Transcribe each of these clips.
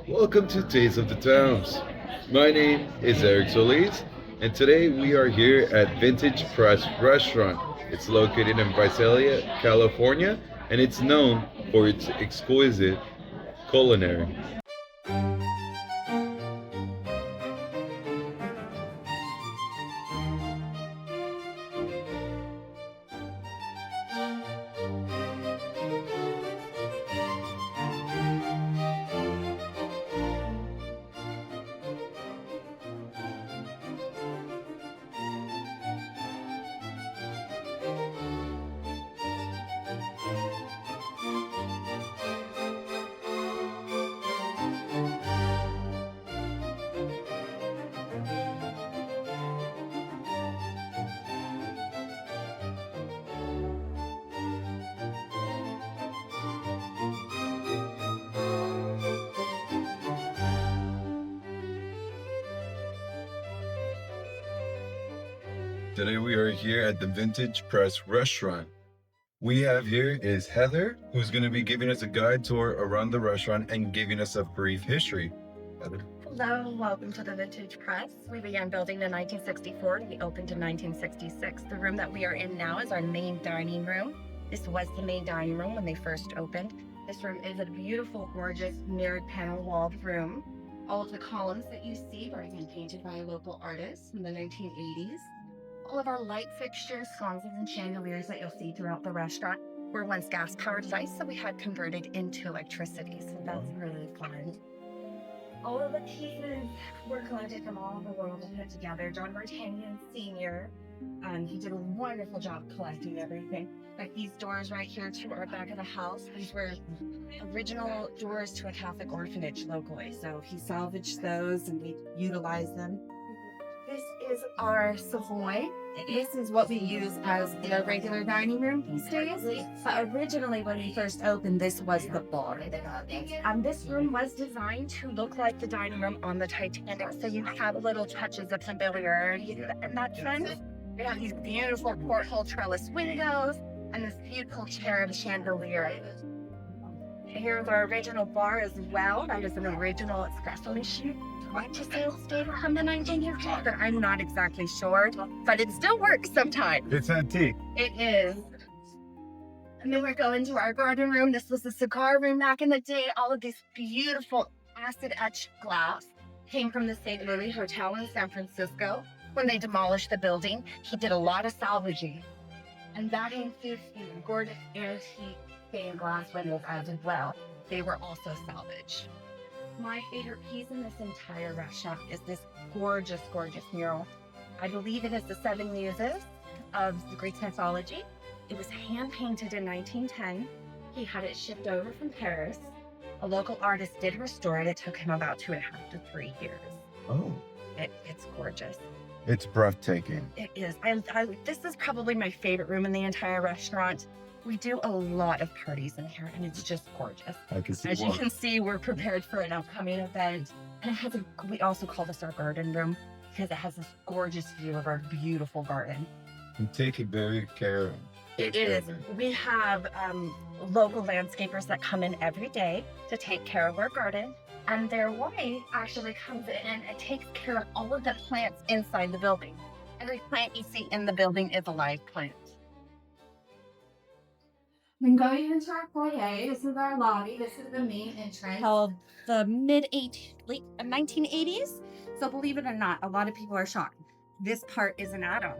Welcome to Taste of the Towns. My name is Erik Solis, and today we are here at Vintage Press Restaurant. It's located in Visalia, California, and it's known for its exquisite culinary. Today we are here at the Vintage Press Restaurant. We have here is Heather, who's going to be giving us a guide tour around the restaurant and giving us a brief history. Heather. Hello, welcome to the Vintage Press. We began building in 1964 and we opened in 1966. The room that we are in now is our main dining room. This was the main dining room when they first opened. This room is a beautiful, gorgeous, mirrored panel walled room. All of the columns that you see were again painted by a local artist in the 1980s. All of our light fixtures, sconces, and chandeliers that you'll see throughout the restaurant were once gas-powered lights that we had converted into electricity, so that's really fun. All of the pieces were collected from all over the world and put together. John Bertanian Sr., he did a wonderful job collecting everything. Like these doors right here to our back of the house, these were original doors to a Catholic orphanage locally. So he salvaged those and we utilized them. This is our Savoy. This is what we use as the regular dining room these days. But originally, when we first opened, this was the bar. This room was designed to look like the dining room on the Titanic, so you have little touches of familiarity in that sense. We have these beautiful porthole trellis windows and this beautiful cherub chandelier. Here's our original bar as well. That is an original espresso machine. I want to say it's dated from the 1900s, but I'm not exactly sure. But it still works sometimes. It's antique. It is. And then we're going to our garden room. This was the cigar room back in the day. All of this beautiful acid etched glass came from the St. Louis Hotel in San Francisco. When they demolished the building, he did a lot of salvaging. And that includes these gorgeous antique stained glass windows as well. They were also salvaged. My favorite piece in this entire restaurant is this gorgeous, gorgeous mural. I believe it is the Seven Muses of the Greek mythology. It was hand painted in 1910. He had it shipped over from Paris. A local artist did restore it. It took him about 2.5 to 3 years. Oh. It's gorgeous. It's breathtaking. It is. This is probably my favorite room in the entire restaurant. We do a lot of parties in here, and it's just gorgeous. I can see As why. you can see, we're prepared for an upcoming event. And it has we also call this our garden room because it has this gorgeous view of our beautiful garden. You take it very care. It is. We have local landscapers that come in every day to take care of our garden. And their wife actually comes in and takes care of all of the plants inside the building. Every plant you see in the building is a live plant. Then going into our foyer, this is our lobby. This is the main entrance. Held the late 1980s. So believe it or not, a lot of people are shocked. This part is an add-on.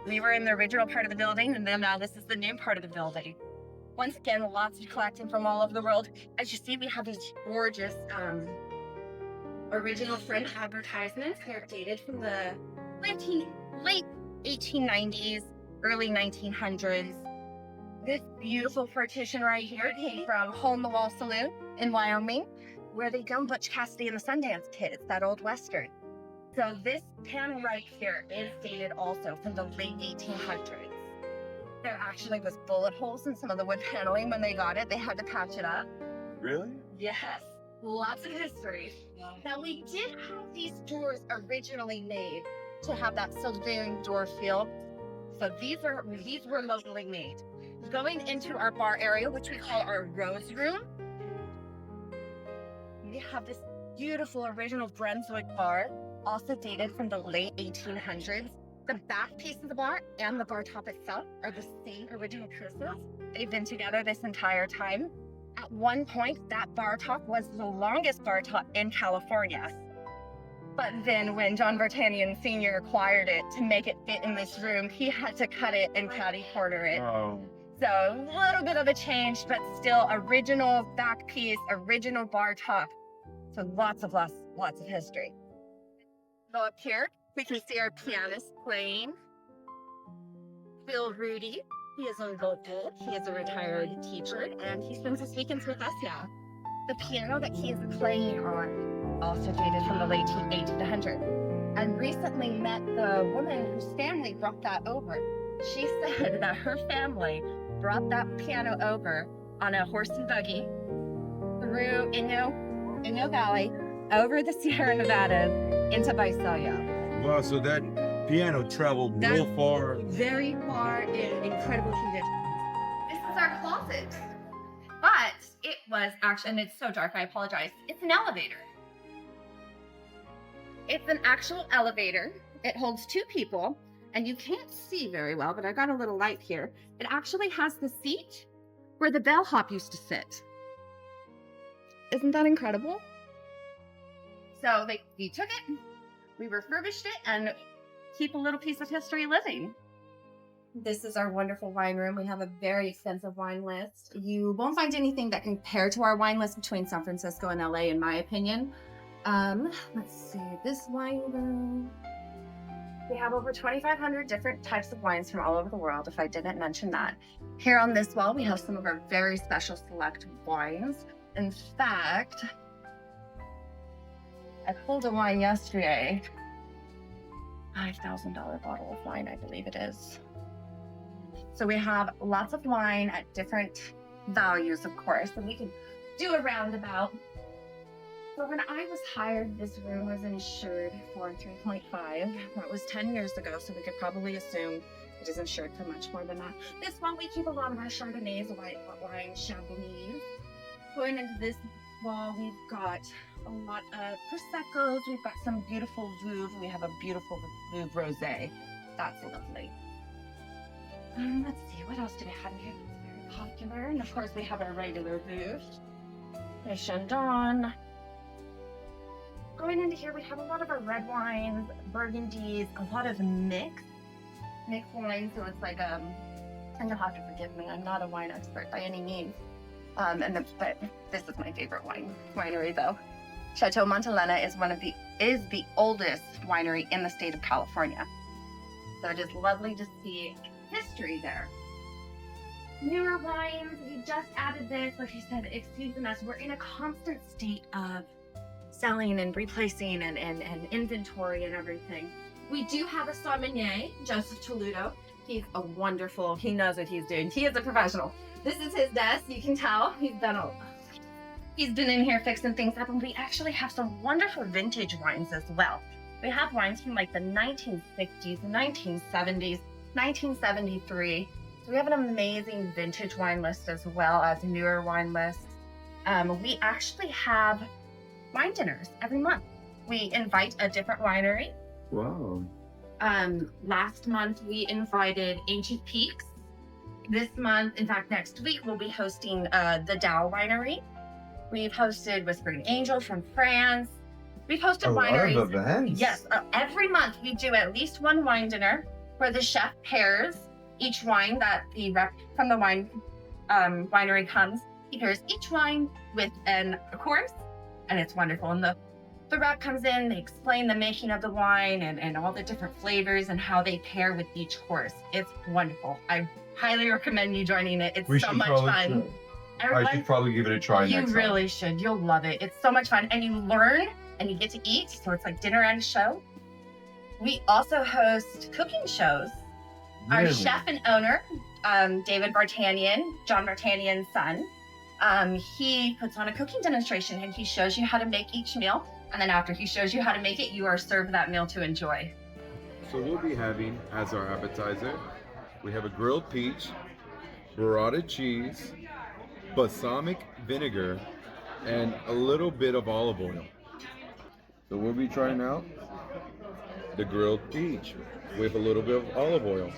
We were in the original part of the building, and then now this is the new part of the building. Once again, lots of collecting from all over the world. As you see, we have these gorgeous original French advertisements. They're dated from the late 1890s, early 1900s. This beautiful partition right here came from Hole in the Wall Saloon in Wyoming, where they filmed Butch Cassidy and the Sundance Kid. It's that old Western. So this panel right here is dated also from the late 1800s. There actually was bullet holes in some of the wood paneling when they got it. They had to patch it up. Really? Yes, lots of history. Now we did have these doors originally made to have that Sylvanian door feel. So these were locally made. Going into our bar area, which we call our rose room, we have this beautiful original Brunswick bar, also dated from the late 1800s. The back piece of the bar and the bar top itself are the same original pieces. They've been together this entire time. At one point, that bar top was the longest bar top in California. But then when John Vartanian Sr. acquired it to make it fit in this room, he had to cut it and caddy corner it. Oh. So a little bit of a change, but still original back piece, original bar top. So lots of history. Go up here, we can see our pianist playing. Bill Rudy, he is on vocal. He is a retired teacher, and he spends his weekends with us now. The piano that he is playing on, also dated from the late 1800s. And recently met the woman whose family brought that over. She said that her family brought that piano over on a horse and buggy through Inyo Valley, over the Sierra Nevadas into Visalia. Wow, so that piano traveled real far. Very far in incredible condition. This is our closet. But it was actually, and it's so dark, I apologize. It's an elevator. It's an actual elevator. It holds 2 people, and you can't see very well, but I got a little light here. It actually has the seat where the bellhop used to sit. Isn't that incredible? So we took it, we refurbished it, and keep a little piece of history living. This is our wonderful wine room. We have a very extensive wine list. You won't find anything that can compare to our wine list between San Francisco and LA, in my opinion. Let's see, this wine room. We have over 2,500 different types of wines from all over the world, if I didn't mention that. Here on this wall, we have some of our very special select wines. In fact, I pulled a wine yesterday. $5,000 bottle of wine, I believe it is. So we have lots of wine at different values, of course, and we can do a roundabout. So when I was hired, this room was insured for 3.5. That was 10 years ago, so we could probably assume it is insured for much more than that. This one, we keep a lot of our Chardonnays, white wine, Chablis. Going into this wall, we've got a lot of Prosecco's. We've got some beautiful Veuve. We have a beautiful Veuve Rosé. That's lovely. Let's see, what else do we have here that's very popular? And of course, we have our regular Veuve. There's Chandon. Going into here, we have a lot of our red wines, Burgundies, a lot of mixed wines. So it's like, and you'll have to forgive me, I'm not a wine expert by any means. But this is my favorite winery though. Chateau Montelena is the oldest winery in the state of California. So it is lovely to see history there. Newer wines, we just added this. Like I said, excuse the mess. We're in a constant state of selling and replacing and inventory and everything. We do have a sommelier, Joseph Toludo. He's he knows what he's doing. He is a professional. This is his desk, you can tell. He's been in here fixing things up, and we actually have some wonderful vintage wines as well. We have wines from like the 1960s, 1970s, 1973. So we have an amazing vintage wine list as well as newer wine lists. We actually have wine dinners every month. We invite a different winery. Wow. Last month we invited Ancient Peaks. This month, in fact, next week, we'll be hosting the Dow Winery. We've hosted Whispering Angel from France. We've hosted wineries. A lot of events. Yes, every month we do at least one wine dinner where the chef pairs each wine that the rep from the winery comes. He pairs each wine with a course, and it's wonderful. And the rep comes in, they explain the making of the wine and all the different flavors and how they pair with each course. It's wonderful. I highly recommend you joining it. It's so much fun. I should probably give it a try next time. You really should. You'll love it. It's so much fun. And you learn and you get to eat. So it's like dinner and show. We also host cooking shows. Our chef and owner, David Vartanian, John Vartanian's son, he puts on a cooking demonstration and he shows you how to make each meal. And then after he shows you how to make it, you are served that meal to enjoy. So we'll be having, as our appetizer, we have a grilled peach, burrata cheese, balsamic vinegar, and a little bit of olive oil. So we'll be trying out the grilled peach with a little bit of olive oil.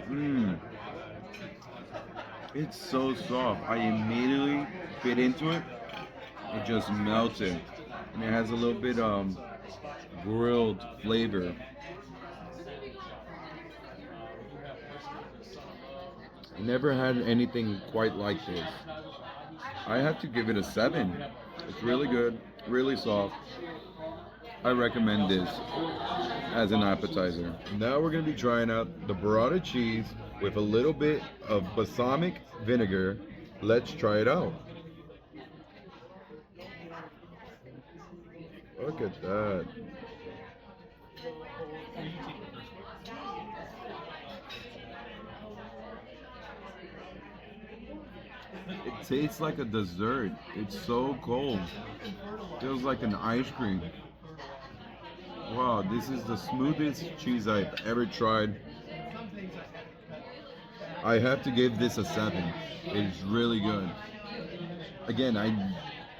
Mmm, it's so soft. I immediately bit into it. It just melted, and it has a little bit grilled flavor. I never had anything quite like this. I have to give it a 7. It's really good, really soft. I recommend this as an appetizer. Now we're gonna be trying out the burrata cheese with a little bit of balsamic vinegar. Let's try it out. Look at that. It tastes like a dessert. It's so cold. Feels like an ice cream. Wow, this is the smoothest cheese I've ever tried. I have to give this a 7. It's really good. Again, I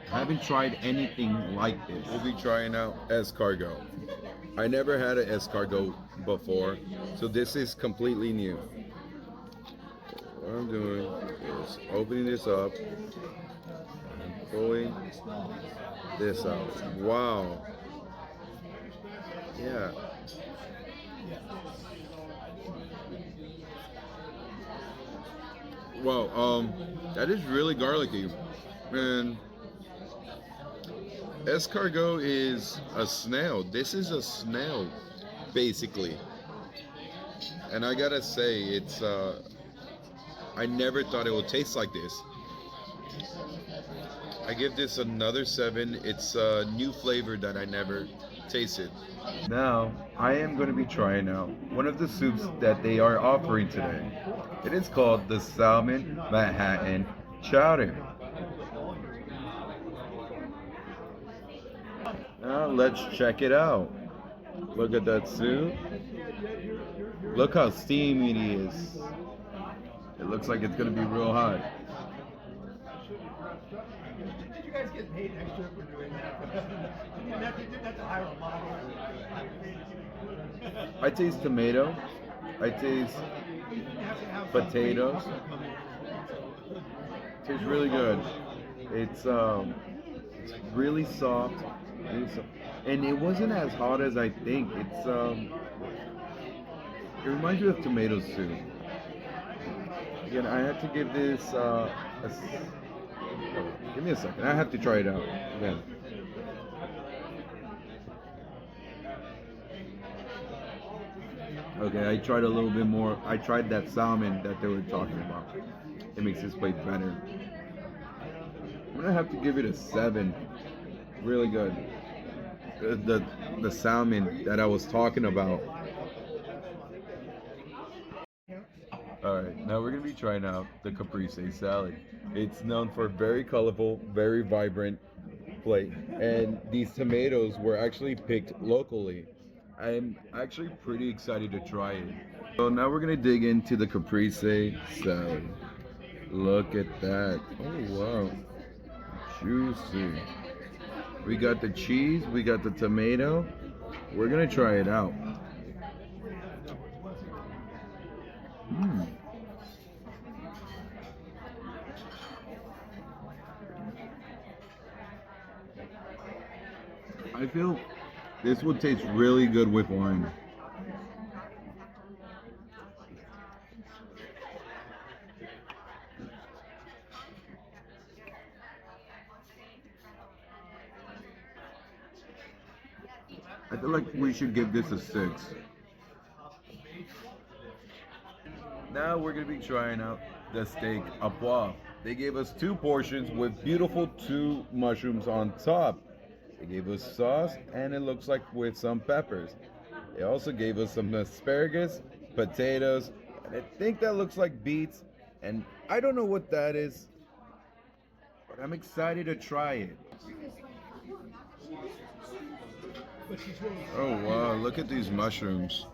haven't tried anything like this. We'll be trying out escargot. I never had an escargot before, so this is completely new. What I'm doing is opening this up and pulling this out. Wow. Yeah. Wow, that is really garlicky. And escargot is a snail. This is a snail, basically. And I gotta say, it's I never thought it would taste like this. I give this another 7. It's a new flavor that I never tasted. Now, I am going to be trying out one of the soups that they are offering today. It is called the Salmon Manhattan Chowder. Now, let's check it out. Look at that soup. Look how steamy it is. It looks like it's going to be real hot. Did you guys get paid extra for doing that? Didn't have to hire a model. I taste tomato. I taste potatoes. It tastes really good. It's really soft. And it wasn't as hot as I think. It reminds me of tomato soup. Again, I have to give this give me a second. I have to try it out again. Okay, I tried a little bit more. I tried that salmon that they were talking about. It makes this plate better. I'm gonna have to give it a 7. Really good. The salmon that I was talking about. Alright, now we're going to be trying out the caprese salad. It's known for very colorful, very vibrant plate. And these tomatoes were actually picked locally. I'm actually pretty excited to try it. So now we're going to dig into the caprese salad. Look at that. Oh wow. Juicy. We got the cheese, we got the tomato. We're going to try it out. I feel this would taste really good with wine. I feel like we should give this a 6. Now we're going to be trying out the steak à pois. They gave us 2 portions with beautiful 2 mushrooms on top. They gave us sauce, and it looks like with some peppers. They also gave us some asparagus, potatoes, and I think that looks like beets, and I don't know what that is, but I'm excited to try it. Oh wow, look at these mushrooms.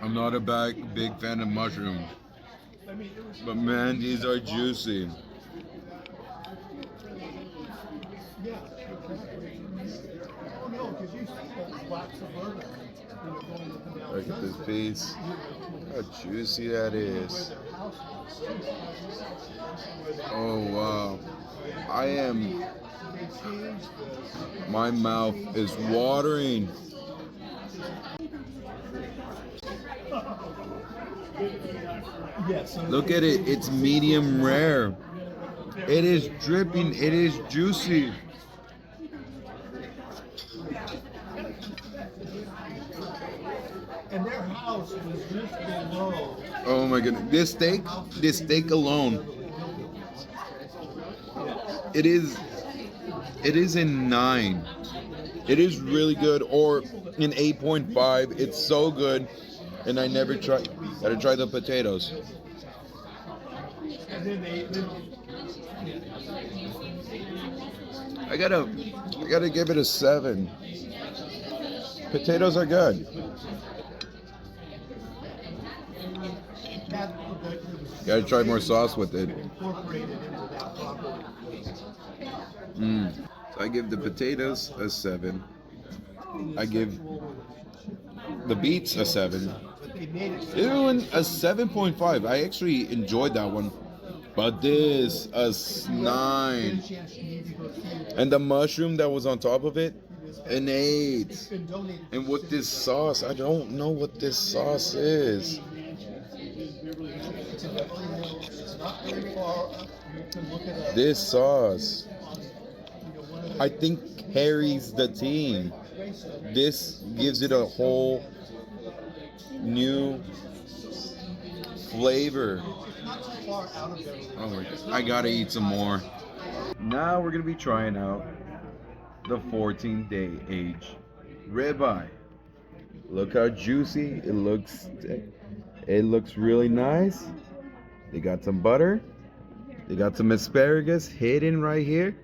I'm not a big fan of mushroom, but man, these are juicy. Look at this piece. How juicy that is. Oh wow. My mouth is watering. Look at it, it's medium rare. It is dripping, it is juicy. And their house was just below. Oh my goodness. This steak alone. It is in 9. It is really good, or in 8.5. It's so good. And I never gotta try the potatoes. I gotta give it a 7. Potatoes are good. Gotta try more sauce with it. So I give the potatoes a 7. I give the beets a 7. Even a 7.5. I actually enjoyed that one. But this a 9. And the mushroom that was on top of it, an 8. And with this sauce, I don't know what this sauce is. This sauce, I think, carries the team. This gives it a whole new flavor. Oh my God. I gotta eat some more. Now we're gonna be trying out the 14-day age ribeye. Look how juicy it looks. It looks really nice. They got some butter. They got some asparagus hidden right here.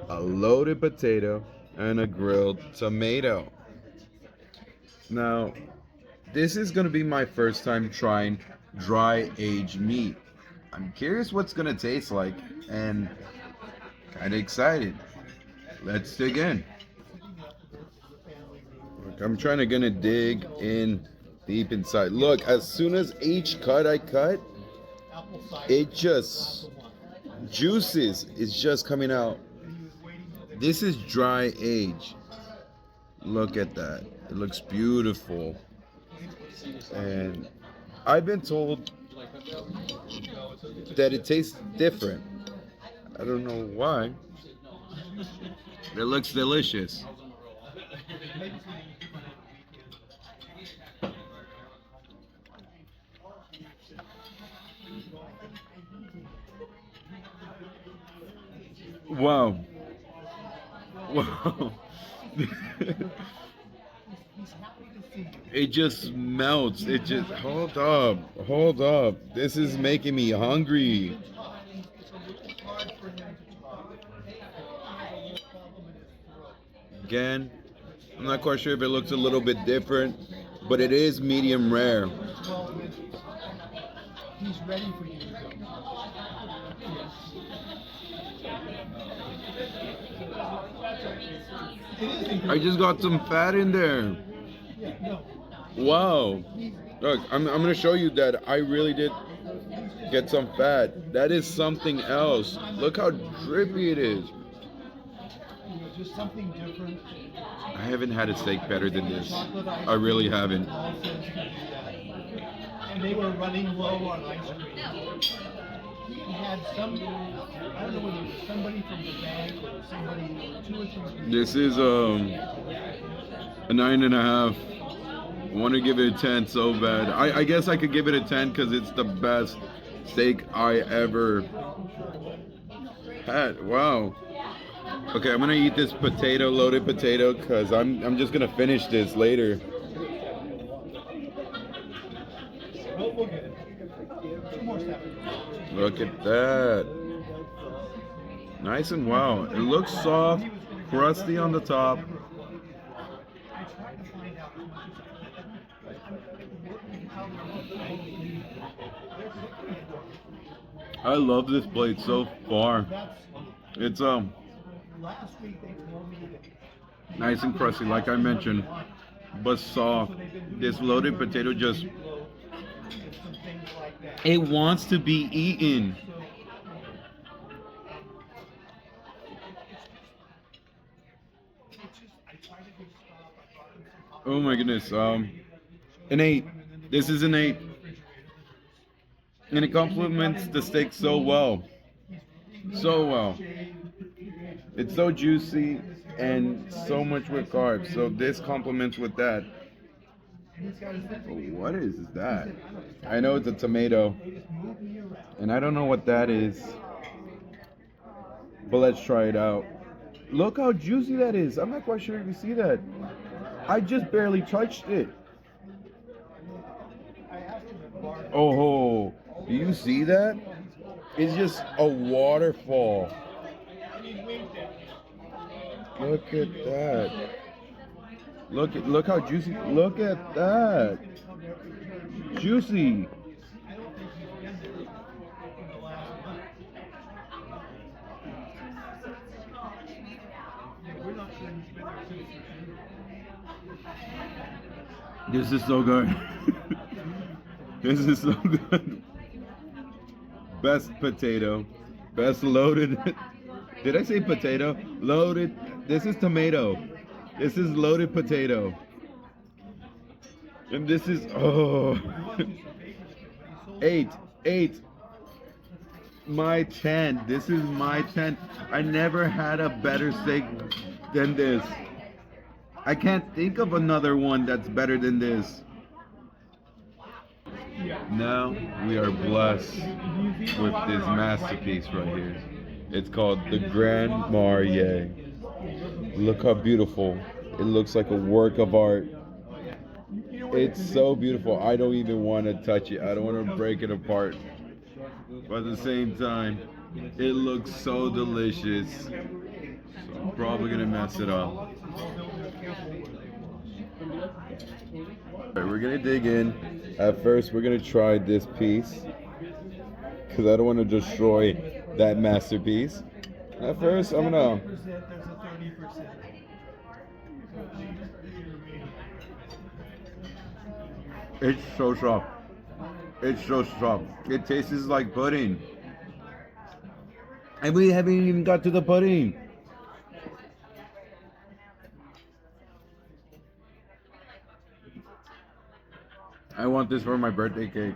A loaded potato and a grilled tomato. Now, this is gonna be my first time trying dry aged meat. I'm curious what's gonna taste like and kind of excited. Let's dig in. Look, I'm gonna dig in deep inside. Look, as soon as each cut I cut, it just juices. It's just coming out. This is dry age. Look at that. It looks beautiful. And I've been told that it tastes different. I don't know why. It looks delicious. Wow. Wow. It just melts. It just, hold up. This is making me hungry. Again, I'm not quite sure if it looks a little bit different, but it is medium rare. He's ready for you to go. I just got some fat in there. Wow. Look, I'm gonna show you that I really did get some fat. That is something else. Look how drippy it is. Just something different. I haven't had a steak better than this. I really haven't. And they were running low on ice cream. He had some, I don't know whether it was somebody from the bank or somebody, 2 or 3 people. This is a 9.5. I want to give it a 10 so bad. I guess I could give it a 10 because it's the best steak I ever had. Wow. Okay, I'm gonna eat this loaded potato, because I'm just gonna finish this later. We'll get it. 2 more steps. Look at that. Nice and wow. It looks soft, crusty on the top. I love this plate so far. It's Last week they told me that nice and crusty, like I mentioned, but soft. This loaded potato just some things like that. it wants to be eaten. Oh my goodness. An 8. This is an 8. And it complements the steak so well. So well. It's so juicy and so much with carbs. So this complements with that. What is that? I know it's a tomato. And I don't know what that is. But let's try it out. Look how juicy that is. I'm not quite sure if you see that. I just barely touched it. Oh, do you see that? It's just a waterfall. Look at that. Look how juicy. Look at that. Juicy. This is so good. This is so good. Best potato. Best loaded. Did I say potato? Loaded. This is tomato. This is loaded potato. And this is, oh. 8. My 10. This is my 10. I never had a better steak than this. I can't think of another one that's better than this. Now we are blessed with this masterpiece right here. It's called the Grand Marnier. Look how beautiful. It looks like a work of art. It's so beautiful. I don't even want to touch it. I don't want to break it apart. But at the same time, it looks so delicious. So I'm probably going to mess it up. Alright, we're gonna dig in. At first, we're gonna try this piece because I don't want to destroy that masterpiece. At first, I'm gonna. It's so soft. It's so soft. It tastes like pudding, and we haven't even got to the pudding. I want this for my birthday cake.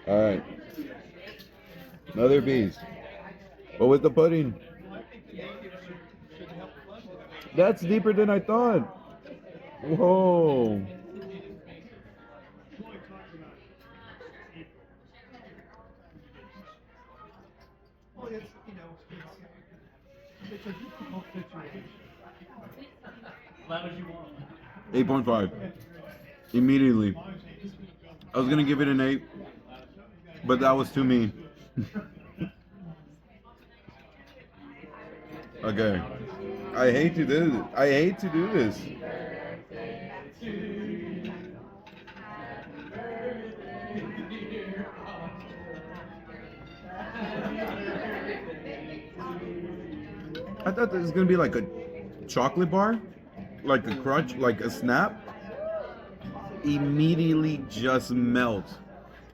Alright. Another piece. What was the pudding? That's deeper than I thought. Whoa. It's a difficult situation. 8.5. Immediately. I was gonna give it an 8, but that was too mean. Okay. I hate to do this. I hate to do this. I thought this was gonna be like a chocolate bar, like a crunch, like a snap. Immediately just melts.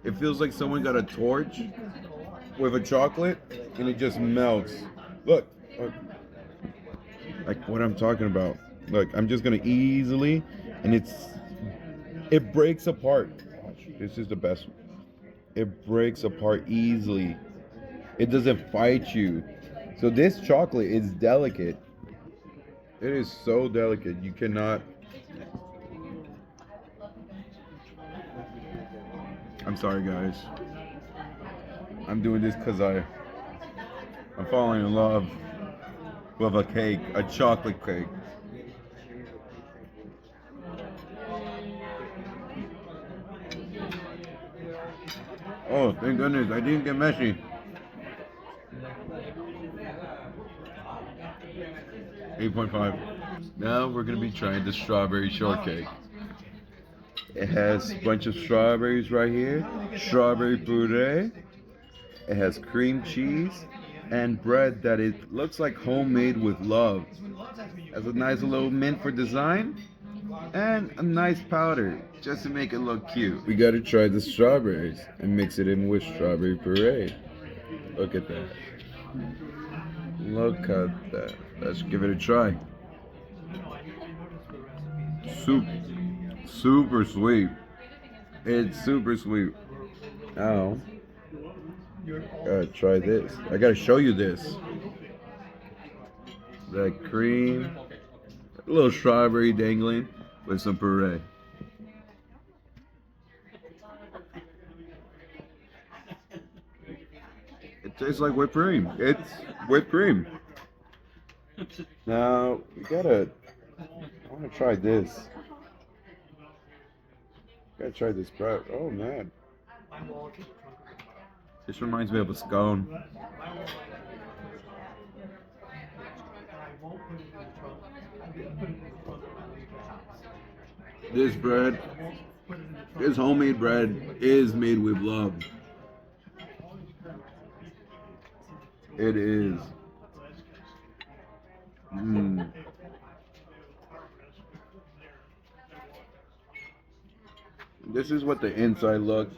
It feels like someone got a torch with a chocolate and it just melts. Look, like what I'm talking about. Look, I'm just gonna easily, and it breaks apart. This is the best. It breaks apart easily. It doesn't fight you. So this chocolate is delicate. It is so delicate. You cannot. I'm sorry, guys. I'm doing this because I'm falling in love with a cake, a chocolate cake. Oh, thank goodness, I didn't get messy. 8.5. Now we're gonna be trying the strawberry shortcake. It has a bunch of strawberries right here, strawberry puree. It has cream cheese and bread that it looks like homemade with love. Has a nice little mint for design and a nice powder just to make it look cute. We gotta try the strawberries and mix it in with strawberry puree. Look at that. Look at that. Let's give it a try. Super sweet. It's super sweet. Now, gotta try this. I gotta show you this. The cream, a little strawberry dangling with some puree. It tastes like whipped cream. It's whipped cream. Now, I wanna try this. Gotta try this bread. Oh man. This reminds me of a scone. This bread, this homemade bread is made with love. It is. This is what the inside looks.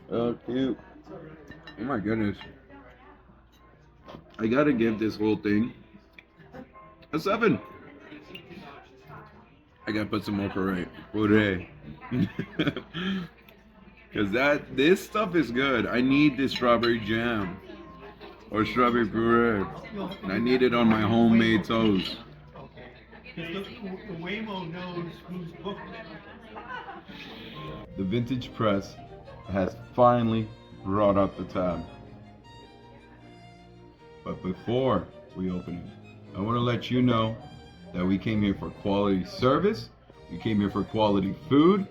Oh, cute. Oh my goodness. I gotta give this whole thing a 7. I gotta put some more puree. Cause this stuff is good. I need this strawberry jam or strawberry puree. And I need it on my homemade toast. The Waymo knows who's booked it. The vintage press has finally brought up the tab. But before we open it, I want to let you know that we came here for quality service, we came here for quality food,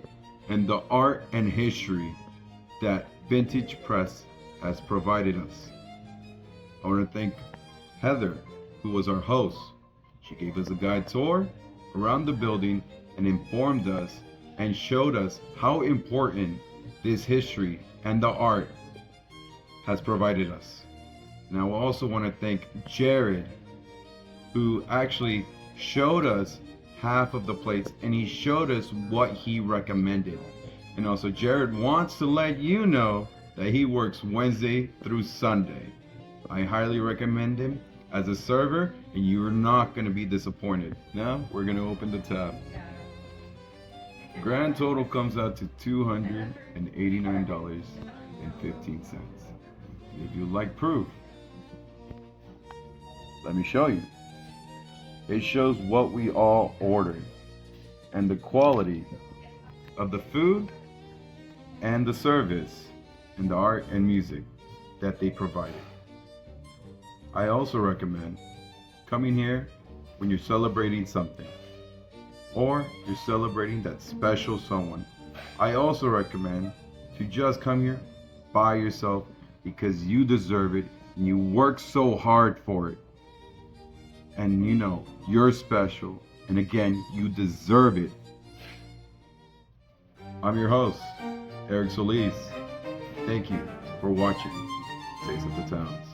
and the art and history that Vintage Press has provided us. I want to thank Heather, who was our host. She gave us a guide tour around the building and informed us and showed us how important this history and the art has provided us. And I also want to thank Jared, who actually showed us half of the plates and he showed us what he recommended. And also Jared wants to let you know that he works Wednesday through Sunday. I highly recommend him as a server and you're not going to be disappointed. Now we're going to open the tab. Grand total comes out to $289.15. If you'd like proof, let me show you. It shows what we all ordered and the quality of the food and the service and the art and music that they provided. I also recommend coming here when you're celebrating something or you're celebrating that special someone. I also recommend to just come here by yourself because you deserve it and you work so hard for it. And you know, you're special. And again, you deserve it. I'm your host, Erik Solis. Thank you for watching Taste of the Towns.